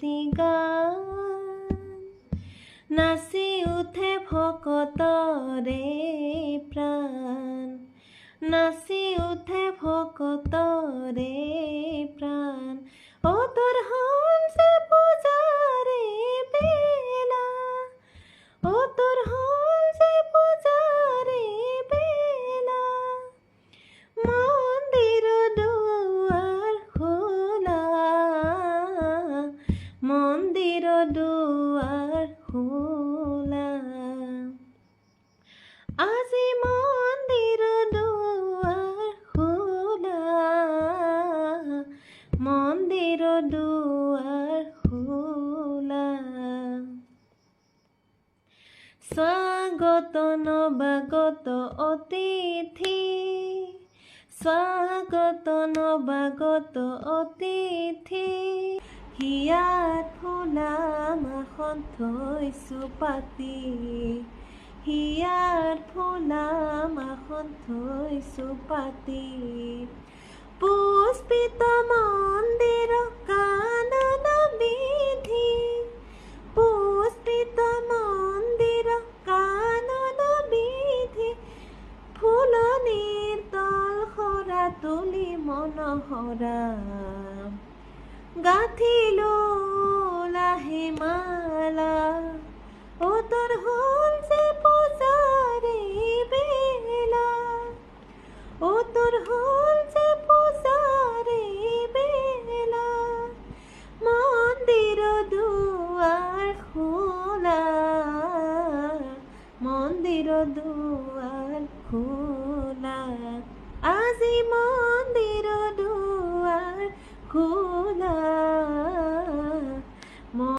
এটি গান নাচি উঠে ভকতৰে প্ৰাণ নাচি উঠে ভকতৰে প্ৰাণ ও তোৰ হল যে পূজাৰে বেলা ও তোৰ হল যে পূজাৰে বেলা মন্দিৰ দুৱাৰ খোলা মন্দিৰ দুৱাৰ খোলা আজি মন্দিৰ দুৱাৰ খোলা মন্দিৰ দুৱাৰ খোলা স্বাগত নৱাগত অতিথি স্বাগত নৱাগত অতিথি হিয়াত ফুলা মাখন থৈছোঁ পাতি হিয়াত ফুলা মাখন থৈছোঁ পাতি পুষ্পিত মন্দিৰ কানন বিধি পুষ্পিত মন্দিৰ কানন বিধি ফুলনিৰ তল সৰা তুলি মনোহৰা গাঁঠিলো লাহে মালা ও তোৰ হল যে পূজাৰে বেলা ও তোৰ হল যে পূজাৰে বেলা মন্দিৰ দুৱাৰ খোলা মন্দিৰ দুৱাৰ খোলা